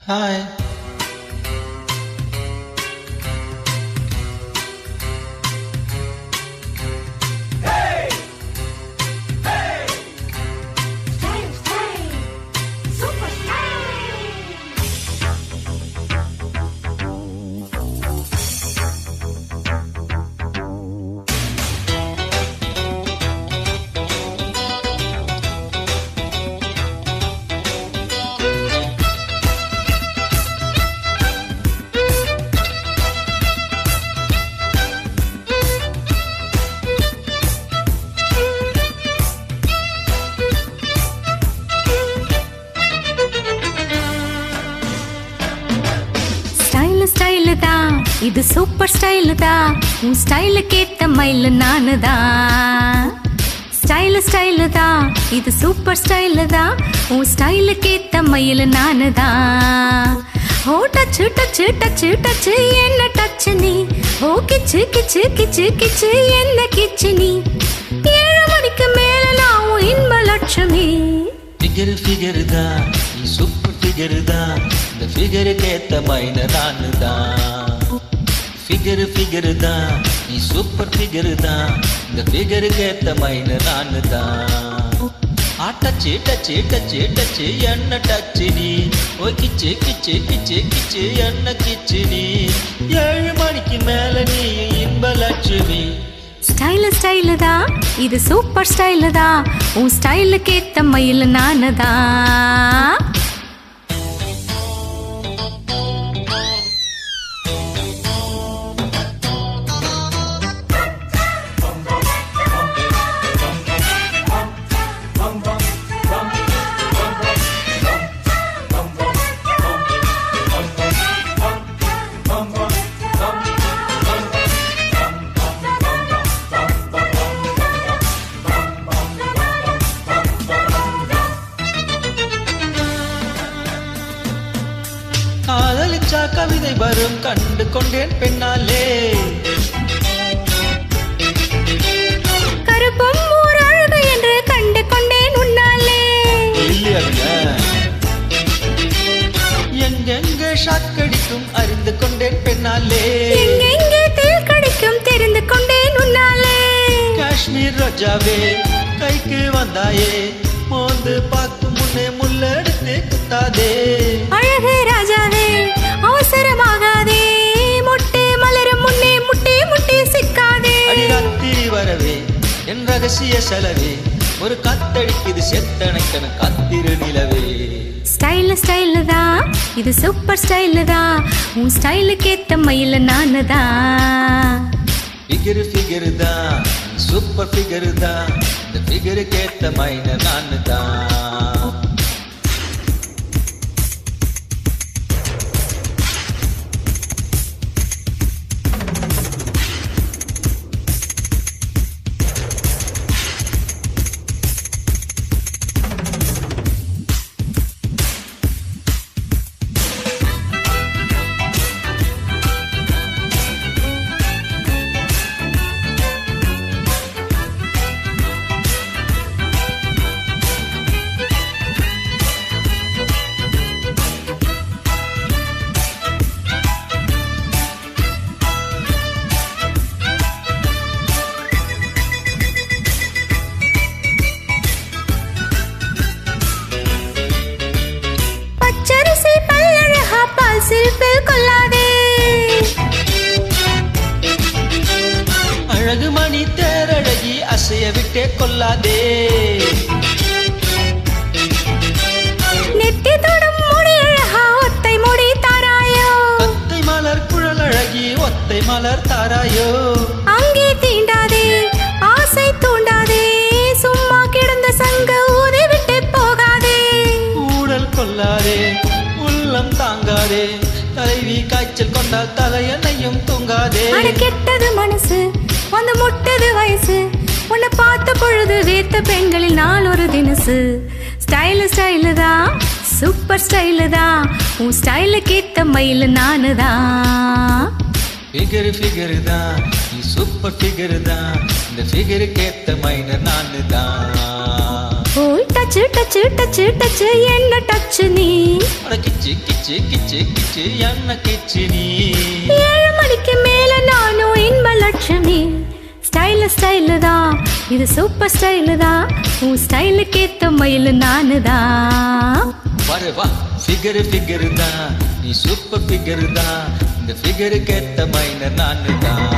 Hi. Style தான் இது super style தான் உன் ஸ்டைலுக்கு ஏத்த மயில் நானு தான் ஸ்டைல் தான் இது சூப்பர் ஸ்டைல் தான் உன் ஸ்டைலுக்கு ஏத்த மயில் நானு தான் ஓ டச்சு டச்சு டச்சு டச்சு என்ன டச்சு நீ ஓ கிச்சு கிச்சு கிச்சு கிச்சு என்ன கிச்சு நீ 7 மணிக்கு மேல நான் உன் இன்ப லட்சுமி ஃபிகர் தான் நீ சூப்பர் ஃபிகர் தான் இந்த ஃபிகருக்கு ஏத்த மைன நானு தான் ஃபிகர் தான் நீ சூப்பர் ஃபிகர் தான் இந்த ஃபிகருக்கு ஏத்த மைன நானு தான் டச்சு டச்சு டச்சு டச்சு என்ன டச்சு நீ ஓ கிச்சு கிச்சு கிச்சு கிச்சு என்ன கிச்சு நீ 7 மணிக்கு மேல நீ இன்ப லட்சுமி ஸ்டைல் தான் இது சூப்பர் ஸ்டைல் தான் உன் ஸ்டைலுக்கு ஏத்த மயில் நானு தான் காதலிச்சா கவிதை வரும் கண்டு கொண்டேன் பெண்ணாலே கருப்பம் ஓர் அழகு என்று கண்டு கொண்டேன் உன்னாலே எங்கெங்க ஷாக் கடிக்கும் அறிந்து கொண்டேன் பெண்ணாலே எங்கெங்கே தேல் கடிக்கும் தெரிந்து கொண்டேன் உன்னாலே காஷ்மீர் ரோஜாவே கைக்கு வந்தாயே மோந்து பார்க்கும் முன்னே முள்ளெடுத்து குத்தாதே அழகு ராஜாவே அவசரமாகாதே மொட்டை மலரும் முன்னே முட்டி முட்டி சிக்காதே அடிராத்திரி வரவே என் ரகசிய செலவே ஒரு காத்தடிக்குது செத்தனைக்கன காத்திரு நிலவே ஸ்டைல் தான் இது சூப்பர் ஸ்டைல் தான் உன் ஸ்டைலுக்கு ஏத்த மயில் நானு தான் ஃபிகர் தான் சூப்பர் ஃபிகர் தான் இந்த ஃபிகருக்கு ஏத்த மைன நானு தான் சிரிப்பில் கொள்ளாதே அழகு மணி தேரழகி அசைய விட்டே கொள்ளாதே நெத்தி தொடும் முடி அழகா ஒத்தை முடி தாராயோ கத்தை மலர் குழல் அழகி ஒத்தை மலர் தாராயோ அங்கே தீண்டாதே ஆசை தூண்டாதே சும்மா கிடந்த சங்க ஊதி விட்டு போகாதே ஊடல் கொள்ளாதே உள்ளம் தாங்காதே தலைவி காய்ச்சல் கொண்டால் தலையணையும் தூங்காதே கெட்டது மனசு வந்து முட்டது வயசு உன்னை பார்த்த பொழுது வேத்த பெண்களில் நாள் ஒரு தினசு ஸ்டைல் தான் சூப்பர் ஸ்டைல் தான் உன் ஸ்டைலுக்கு ஏத்த மயில் நானு தான் ஃபிகர் தான் நீ சூப்பர் ஃபிகர் தான் இந்த ஃபிகருக்கு ஏத்த மைனர் நானு தான் ஓய் டச்சு டச்சு டச்சு டச்சு என்ன டச்சு நீ கிச்சு கிச்சு கிச்சு கிச்சு கிச்சு என்ன கிச்சு நீ 7 மணிக்கு மேல நானும் இன்ப லட்சுமி ஸ்டைலு தான் இது சூப்பர் ஸ்டைலு தான் உன் ஸ்டைலுக்கு ஏத்த மயில் நானு தான் வர வா ஃபிகர் தான் நீ சூப்பர் ஃபிகர் தான் இந்த ஃபிகருக்கு ஏத்த மைனர் நானு தான்